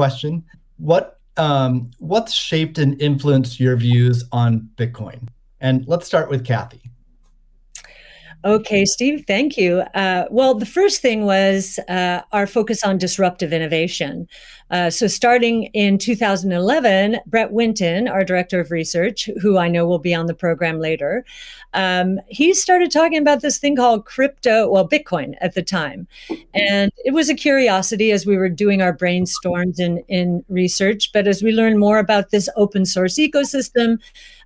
question. What's shaped and influenced your views on Bitcoin? And let's start with Kathy. Okay, Steve, thank you. Well, the first thing was our focus on disruptive innovation. So starting in 2011, Brett Winton, our director of research, who I know will be on the program later, he started talking about this thing called Bitcoin at the time. And it was a curiosity as we were doing our brainstorms in research. But as we learned more about this open source ecosystem,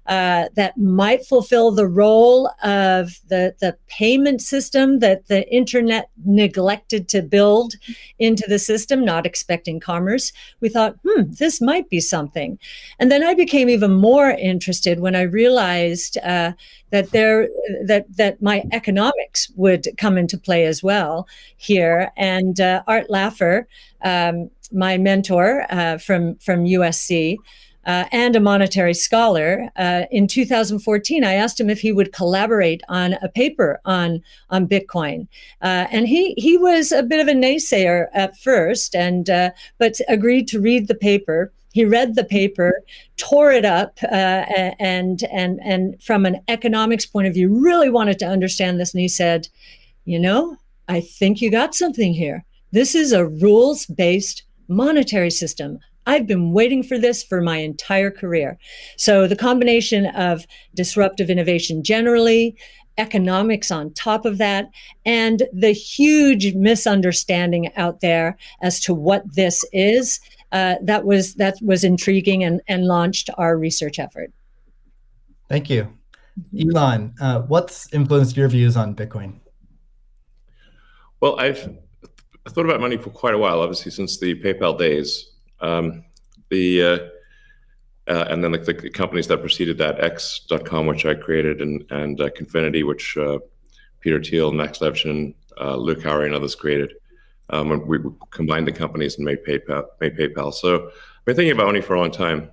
that might fulfill the role of the payment system that the internet neglected to build into the system, not expecting commerce. We thought, this might be something. And then I became even more interested when I realized that my economics would come into play as well here. And Art Laffer, my mentor from USC, and a monetary scholar, in 2014, I asked him if he would collaborate on a paper on Bitcoin, and he was a bit of a naysayer at first, but agreed to read the paper. He read the paper, tore it up, and from an economics point of view, really wanted to understand this. And he said, I think you got something here. This is a rules-based monetary system. I've been waiting for this for my entire career. So the combination of disruptive innovation generally, economics on top of that, and the huge misunderstanding out there as to what this is, that was intriguing and launched our research effort. Thank you. Elon, what's influenced your views on Bitcoin? Well, I've thought about money for quite a while, obviously, since the PayPal days. And then the companies that preceded that, X.com, which I created, and Confinity, which Peter Thiel, Max Levchin, Luke Howry, and others created. When we combined the companies and made PayPal. So I've been thinking about money for a long time.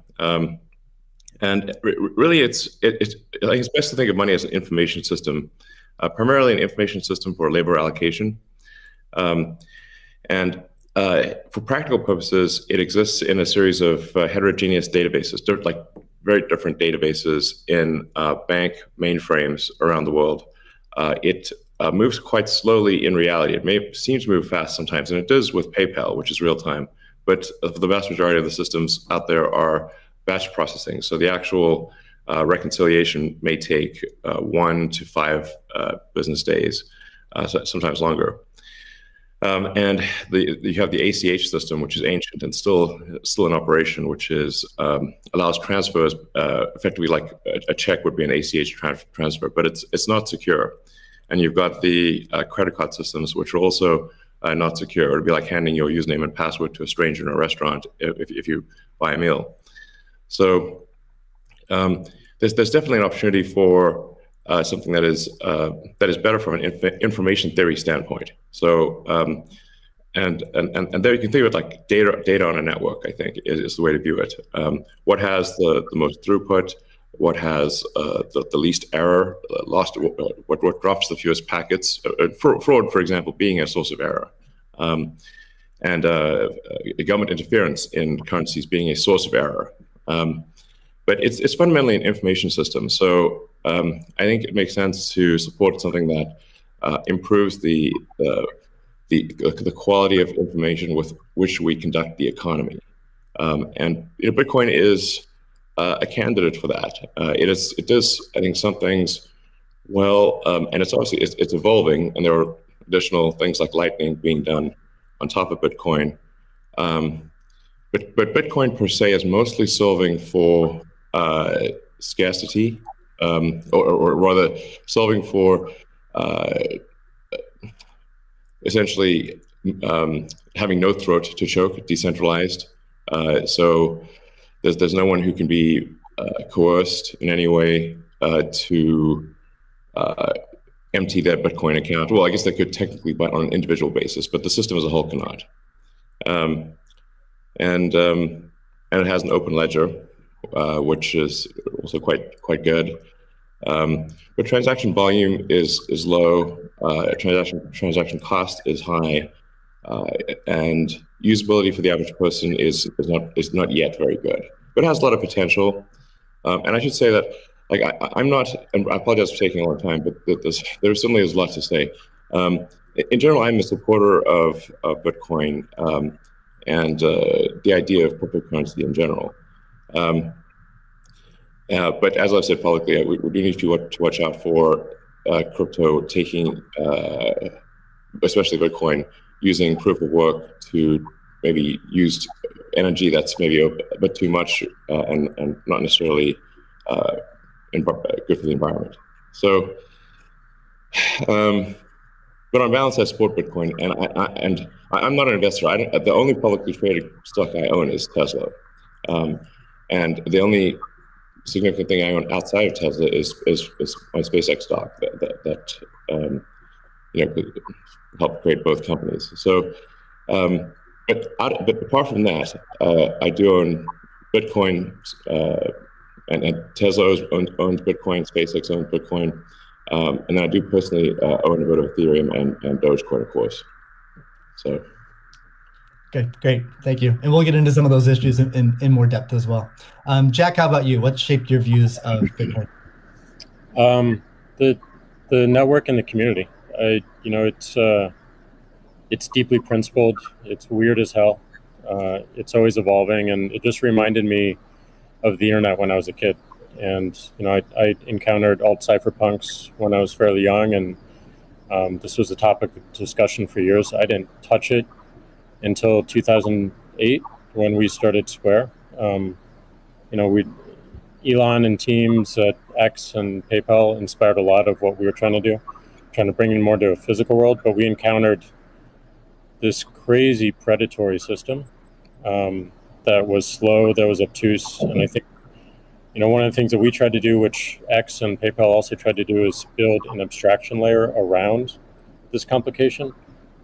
And really, I think it's best to think of money as an information system, primarily an information system for labor allocation. For practical purposes, it exists in a series of heterogeneous databases, like very different databases in bank mainframes around the world. It moves quite slowly in reality. It seems to move fast sometimes, and it does with PayPal, which is real time. But the vast majority of the systems out there are batch processing. So the actual reconciliation may take 1 to 5 business days, sometimes longer. And you have the ACH system, which is ancient and still in operation, which allows transfers effectively like a check would be an ACH transfer, but it's not secure. And you've got the credit card systems, which are also not secure. It would be like handing your username and password to a stranger in a restaurant if you buy a meal. So there's definitely an opportunity for something that is better from an information theory standpoint. So and there you can think of it like data on a network. I think is the way to view it. What has the most throughput? What has the least error? What drops the fewest packets? Fraud, for example, being a source of error, and government interference in currencies being a source of error. But it's fundamentally an information system. So I think it makes sense to support something that improves the quality of information with which we conduct the economy. And Bitcoin is a candidate for that. It does, I think, some things well, and it's obviously it's evolving, and there are additional things like Lightning being done on top of Bitcoin. But Bitcoin per se is mostly solving for scarcity, or rather solving for essentially having no throat to choke, decentralized. So there's no one who can be coerced in any way to empty their Bitcoin account. Well, I guess they could technically, but on an individual basis, but the system as a whole cannot. And it has an open ledger, which is also quite good. But transaction volume is low. Transaction cost is high, and usability for the average person is not yet very good, but it has a lot of potential. And I should say that, like, I'm not, and I apologize for taking a long time, but there certainly is a lot to say. In general, I'm a supporter of Bitcoin and the idea of cryptocurrency in general. But as I've said publicly, we do need to watch out for crypto taking, especially Bitcoin, using proof of work to maybe use energy that's maybe a bit too much and not necessarily good for the environment. So, but on balance, I support Bitcoin, and I'm not an investor. The only publicly traded stock I own is Tesla, and the only significant thing I own outside of Tesla is my SpaceX stock that could help create both companies. So, but apart from that, I do own Bitcoin, and Tesla owns Bitcoin, SpaceX owns Bitcoin, and then I do personally own a bit of Ethereum and Dogecoin, of course. So. Okay, great, thank you. And we'll get into some of those issues in more depth as well. Jack, how about you? What shaped your views of Bitcoin? The network and the community. It's deeply principled. It's weird as hell. It's always evolving, and it just reminded me of the internet when I was a kid. And I encountered alt cypherpunks when I was fairly young, and this was a topic of discussion for years. I didn't touch it until 2008 when we started Square. Elon and teams at X and PayPal inspired a lot of what we were trying to do, trying to bring in more to a physical world, but we encountered this crazy predatory system that was slow, that was obtuse. And I think, one of the things that we tried to do, which X and PayPal also tried to do, is build an abstraction layer around this complication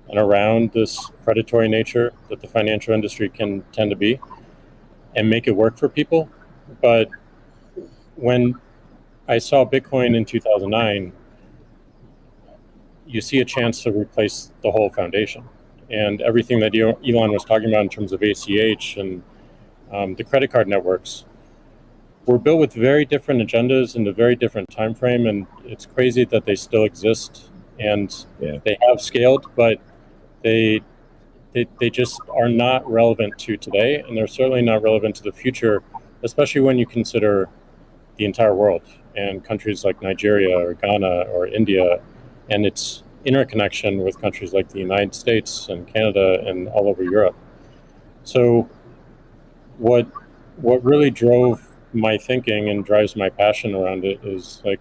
and around this predatory nature that the financial industry can tend to be, and make it work for people. But when I saw Bitcoin in 2009, you see a chance to replace the whole foundation. And everything that Elon was talking about in terms of ACH and the credit card networks were built with very different agendas in a very different time frame. And it's crazy that they still exist, and they have scaled, but they just are not relevant to today, and they're certainly not relevant to the future, especially when you consider the entire world and countries like Nigeria or Ghana or India, and its interconnection with countries like the United States and Canada and all over Europe. So what really drove my thinking and drives my passion around it is, like,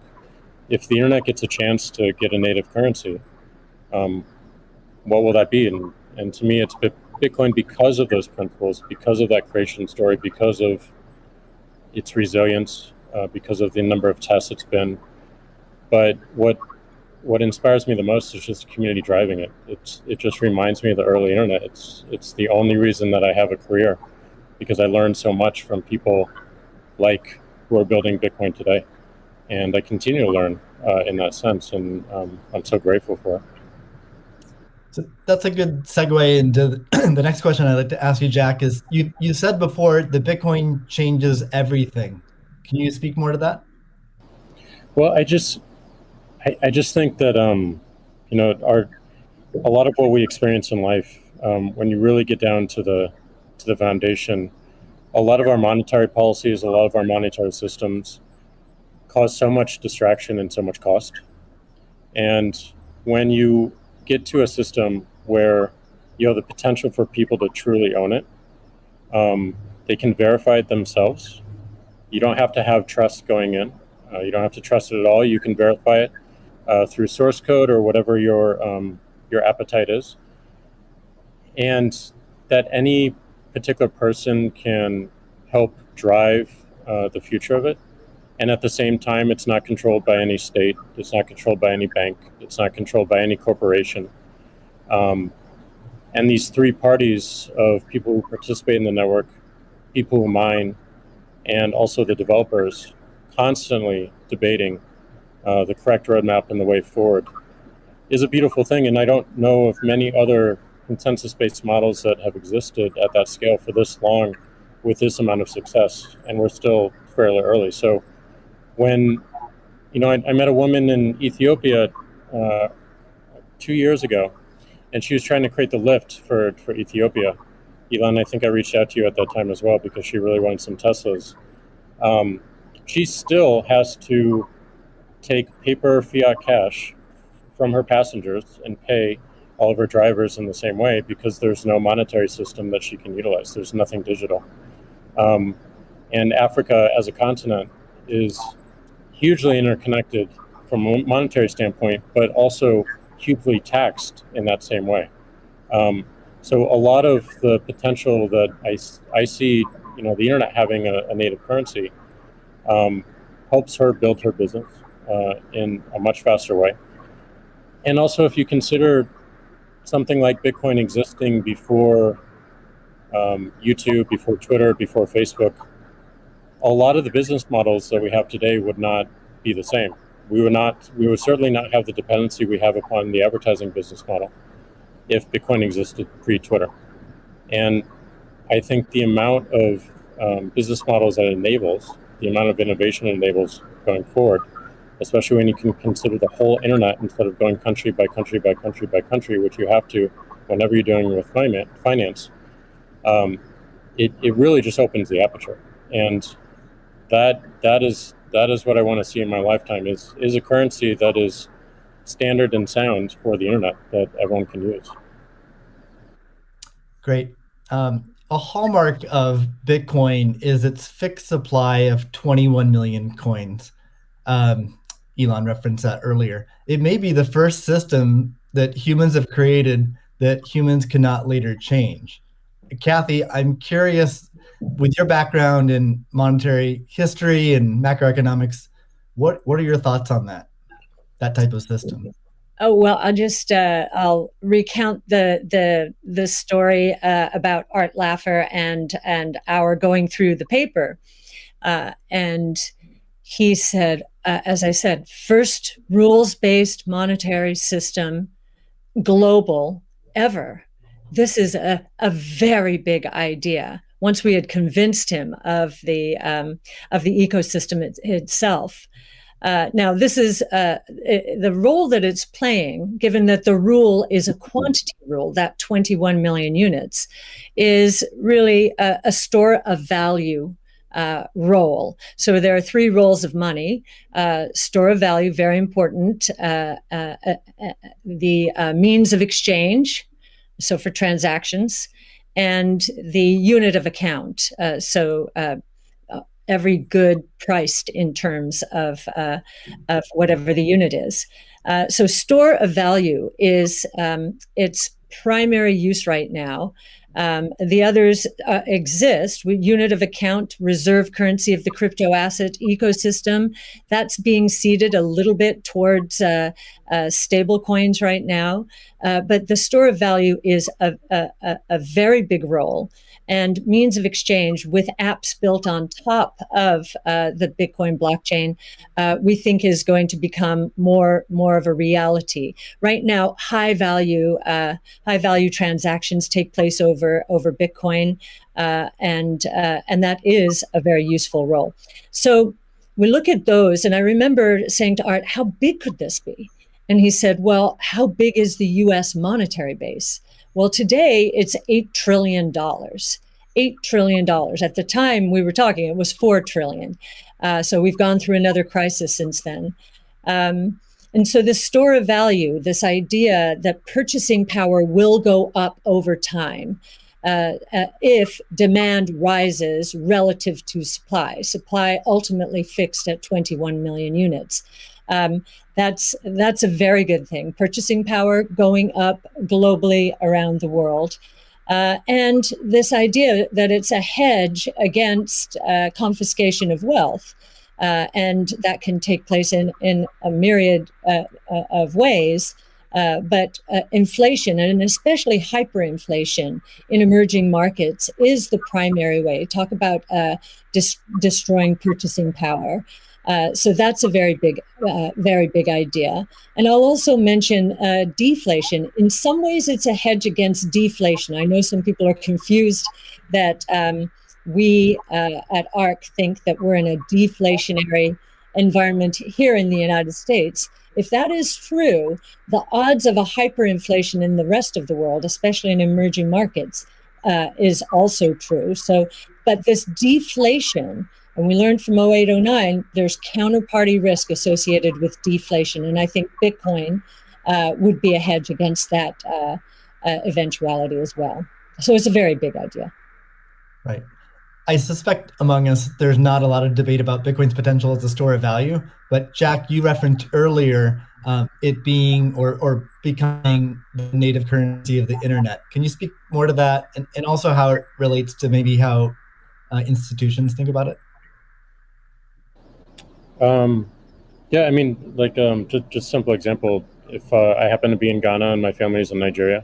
if the internet gets a chance to get a native currency, what will that be? And to me, it's Bitcoin, because of those principles, because of that creation story, because of its resilience, because of the number of tests it's been. But what inspires me the most is just the community driving it. It just reminds me of the early internet. It's the only reason that I have a career, because I learned so much from people like who are building Bitcoin today, and I continue to learn in that sense, and I'm so grateful for it. So that's a good segue into the next question I'd like to ask you, Jack. Is you said before that Bitcoin changes everything. Can you speak more to that? Well, I just think that a lot of what we experience in life, when you really get down to the foundation, a lot of our monetary policies, a lot of our monetary systems cause so much distraction and so much cost. And when you get to a system where you have the potential for people to truly own it, they can verify it themselves. You don't have to have trust going in. You don't have to trust it at all. You can verify it through source code or whatever your appetite is, and that any particular person can help drive the future of it. And at the same time, it's not controlled by any state. It's not controlled by any bank. It's not controlled by any corporation. And these three parties of people who participate in the network, people who mine, and also the developers, constantly debating the correct roadmap and the way forward, is a beautiful thing. And I don't know of many other consensus-based models that have existed at that scale for this long with this amount of success, and we're still fairly early. So when, I met a woman in Ethiopia 2 years ago, and she was trying to create the lift for Ethiopia. Elon, I think I reached out to you at that time as well because she really wanted some Teslas. She still has to take paper fiat cash from her passengers and pay all of her drivers in the same way because there's no monetary system that she can utilize. There's nothing digital. And Africa as a continent is hugely interconnected from a monetary standpoint, but also hugely taxed in that same way. So a lot of the potential that I see, the internet having a native currency helps her build her business in a much faster way. And also, if you consider something like Bitcoin existing before YouTube, before Twitter, before Facebook, a lot of the business models that we have today would not be the same. We would certainly not have the dependency we have upon the advertising business model if Bitcoin existed pre-Twitter. And I think the amount of business models that it enables, the amount of innovation it enables going forward, especially when you can consider the whole internet instead of going country by country by country by country, which you have to whenever you're dealing with finance, it really just opens the aperture. And that is what I want to see in my lifetime is a currency that is standard and sound for the internet that everyone can use. Great. A hallmark of Bitcoin is its fixed supply of 21 million coins. Elon referenced that earlier. It may be the first system that humans have created that humans cannot later change. Kathy, I'm curious, with your background in monetary history and macroeconomics, what are your thoughts on that type of system? Oh, well, I'll recount the story about Art Laffer and our going through the paper. And he said, as I said, first rules-based monetary system, global, ever. This is a very big idea. Once we had convinced him of the ecosystem itself. Now, this is the role that it's playing, given that the rule is a quantity rule, that 21 million units, is really a store of value role. So there are three roles of money. Store of value, very important. The means of exchange, so for transactions, and the unit of account. Every good priced in terms of whatever the unit is. So store of value is its primary use right now. The others exist. Unit of account, reserve currency of the crypto asset ecosystem. That's being seeded a little bit towards stable coins right now. But the store of value is a very big role. And means of exchange with apps built on top of the Bitcoin blockchain, we think is going to become more of a reality. Right now, high value transactions take place over Bitcoin, and that is a very useful role. So we look at those, and I remember saying to Art, "How big could this be?" And he said, "Well, how big is the U.S. monetary base?" Well, today it's $8 trillion. $8 trillion. At the time we were talking, it was $4 trillion. So we've gone through another crisis since then. And so this store of value, this idea that purchasing power will go up over time if demand rises relative to supply. Supply ultimately fixed at 21 million units. That's a very good thing. Purchasing power going up globally around the world. And this idea that it's a hedge against confiscation of wealth. And that can take place in a myriad of ways. But inflation, and especially hyperinflation in emerging markets, is the primary way. Talk about destroying purchasing power. So that's a very big idea. And I'll also mention deflation. In some ways, it's a hedge against deflation. I know some people are confused that we at ARC think that we're in a deflationary environment here in the United States. If that is true, the odds of a hyperinflation in the rest of the world, especially in emerging markets, is also true. So, but this deflation, and we learned from 0809, there's counterparty risk associated with deflation. And I think Bitcoin would be a hedge against that eventuality as well. So it's a very big idea. Right. I suspect among us, there's not a lot of debate about Bitcoin's potential as a store of value. But Jack, you referenced earlier it being or becoming the native currency of the internet. Can you speak more to that, and also how it relates to maybe how institutions think about it? Yeah, I mean, like just simple example. If I happen to be in Ghana and my family is in Nigeria,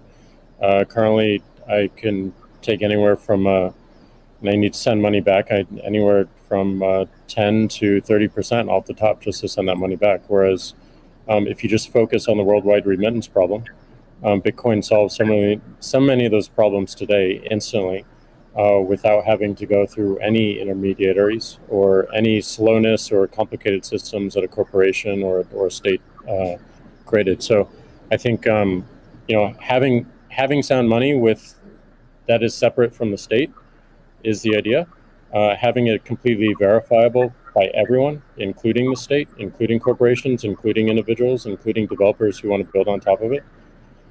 currently I can take anywhere from and I need to send money back. Anywhere from 10 to 30% off the top just to send that money back. Whereas if you just focus on the worldwide remittance problem, Bitcoin solves so many of those problems today instantly without having to go through any intermediaries or any slowness or complicated systems that a corporation or a state created. So I think having sound money that is separate from the state is the idea. Having it completely verifiable by everyone, including the state, including corporations, including individuals, including developers who want to build on top of it,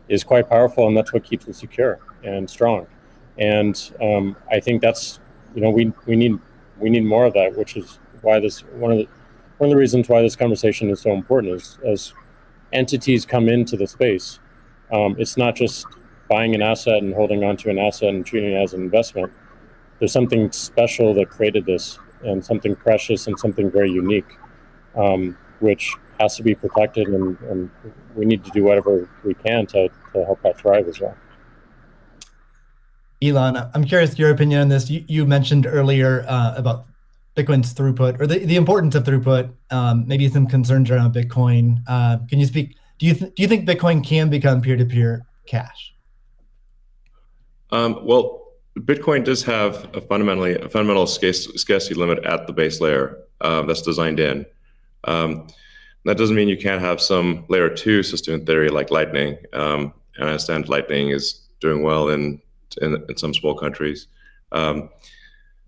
is quite powerful, and that's what keeps it secure and strong. And I think that's we need more of that, which is why one of the reasons why this conversation is so important is as entities come into the space, it's not just buying an asset and holding on to an asset and treating it as an investment. There's something special that created this, and something precious and something very unique, which has to be protected, and we need to do whatever we can to help that thrive as well. Elon, I'm curious your opinion on this. You mentioned earlier about Bitcoin's throughput, or the importance of throughput, maybe some concerns around Bitcoin. Can you speak? Do you think Bitcoin can become peer-to-peer cash? Well, Bitcoin does have a fundamental scarcity limit at the base layer that's designed in. That doesn't mean you can't have some layer 2 system in theory like Lightning. And I understand Lightning is doing well in some small countries.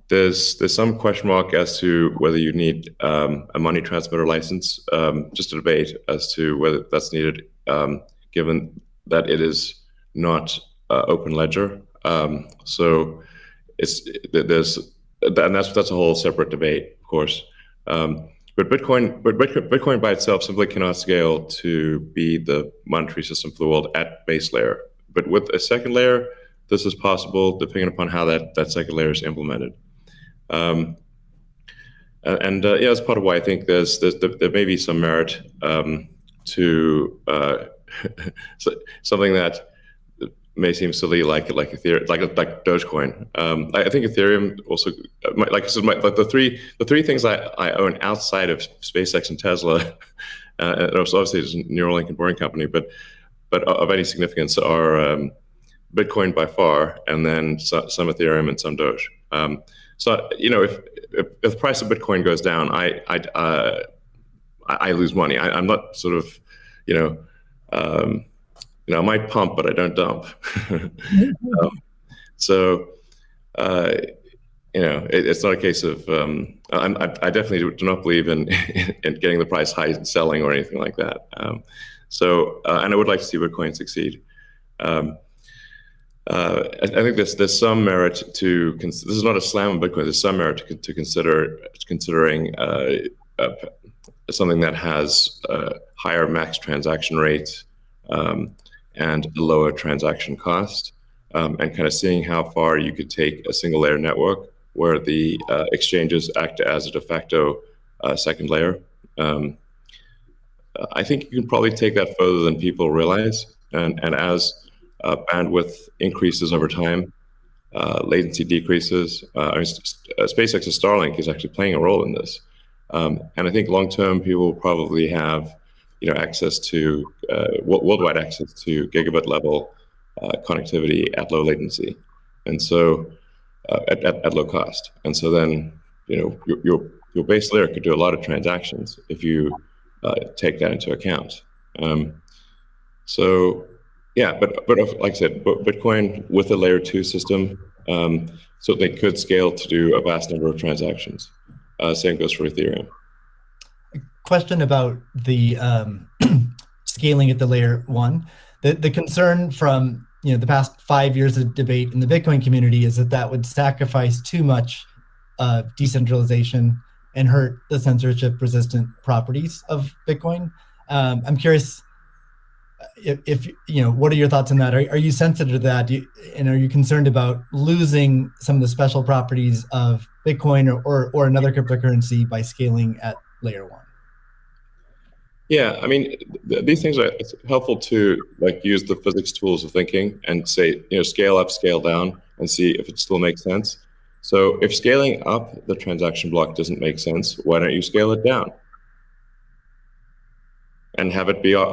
There's some question mark as to whether you need a money transmitter license. Just a debate as to whether that's needed, given that it is not open ledger. So that's a whole separate debate, of course. But Bitcoin by itself simply cannot scale to be the monetary system for the world at base layer. But with a second layer, this is possible depending upon how that second layer is implemented. That's part of why I think there may be some merit to something that may seem silly, like Ethereum, like Dogecoin. I think Ethereum also, like I said, the three things I own outside of SpaceX and Tesla, and obviously it's Neuralink and Boring Company, but of any significance are Bitcoin by far, and then some Ethereum and some Doge. So if the price of Bitcoin goes down, I lose money. I'm not sort of I might pump, but I don't dump. It's not a case of. I definitely do not believe in getting the price high and selling or anything like that. And I would like to see Bitcoin succeed. I think there's some merit to. This is not a slam on Bitcoin. There's some merit to considering something that has higher max transaction rates. And a lower transaction cost, and kind of seeing how far you could take a single layer network where the exchanges act as a de facto second layer. I think you can probably take that further than people realize. And as bandwidth increases over time, latency decreases. SpaceX's Starlink is actually playing a role in this. And I think long term, people will probably have access to worldwide access to gigabit level connectivity at low latency, and so at low cost. And so then your base layer could do a lot of transactions if you take that into account. So yeah, but like I said, Bitcoin with a layer 2 system, so they could scale to do a vast number of transactions. Same goes for Ethereum. Question about the scaling at the layer 1. The concern from the past 5 years of debate in the Bitcoin community is that would sacrifice too much decentralization and hurt the censorship-resistant properties of Bitcoin. I'm curious if what are your thoughts on that? Are you sensitive to that? And are you concerned about losing some of the special properties of Bitcoin or another cryptocurrency by scaling at layer 1? Yeah, I mean, these things are helpful to use the physics tools of thinking and say, scale up, scale down, and see if it still makes sense. So if scaling up the transaction block doesn't make sense, why don't you scale it down? And have it be, so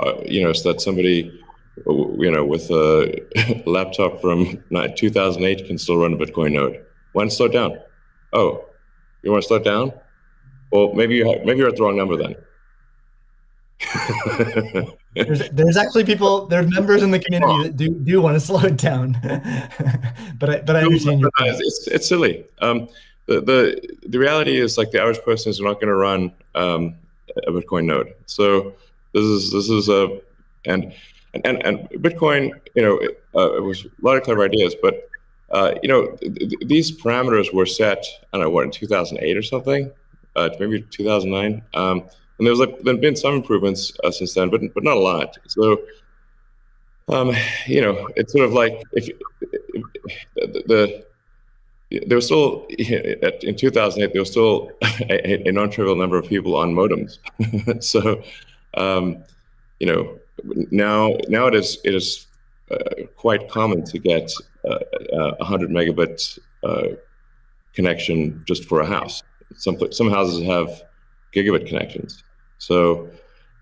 that somebody, with a laptop from 2008 can still run a Bitcoin node. Why not slow it down? Oh, you want to slow it down? Well, maybe you're at the wrong number then. there's actually there's members in the community that do want to slow it down, but I understand your point. It's silly. The reality is the average person is not going to run a Bitcoin node. So this is and Bitcoin. It was a lot of clever ideas, but these parameters were set. I don't know in 2008 or something, maybe 2009. And there's been some improvements since then, but not a lot. So, it's sort of like there was still in 2008 there was still a non-trivial number of people on modems. So, now it is quite common to get 100 megabit connection just for a house. Some houses have gigabit connections. So,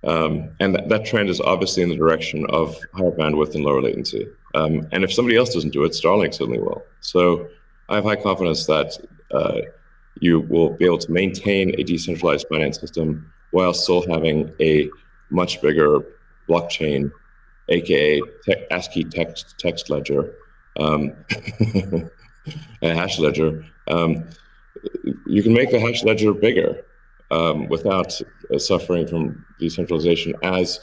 and that trend is obviously in the direction of higher bandwidth and lower latency. And if somebody else doesn't do it, Starlink certainly will. So I have high confidence that you will be able to maintain a decentralized finance system while still having a much bigger blockchain, aka ASCII text ledger, a hash ledger. You can make the hash ledger bigger without suffering from decentralization as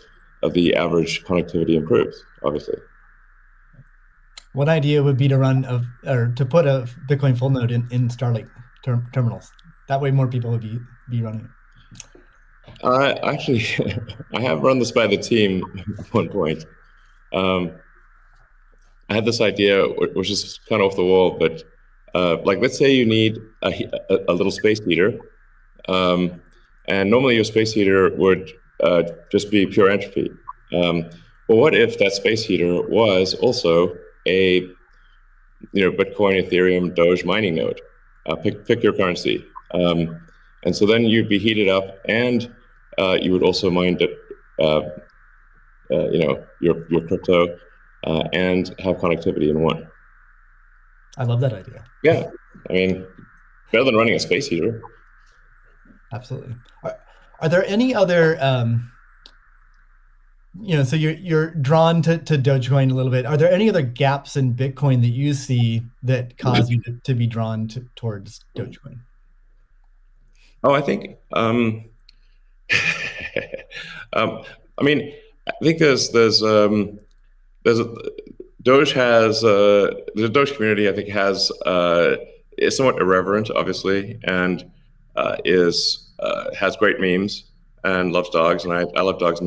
the average connectivity improves, obviously. One idea would be to to put a Bitcoin full node in Starlink terminals. That way more people would be running it. Actually, I have run this by the team at one point. I had this idea, which is kind of off the wall, but let's say you need a little space heater. And normally your space heater would just be pure entropy. Well, what if that space heater was also a Bitcoin, Ethereum, Doge mining node? Pick your currency. And so then you'd be heated up, and you would also mine your crypto and have connectivity in one. I love that idea. Yeah, I mean, better than running a space heater. Absolutely. Are there any other, so you're drawn to Dogecoin a little bit. Are there any other gaps in Bitcoin that you see that cause you to be drawn towards Dogecoin? Oh, I think, I mean, I think there's Doge has the Doge community. I think is somewhat irreverent, obviously, and has great memes and loves dogs, and I love dogs.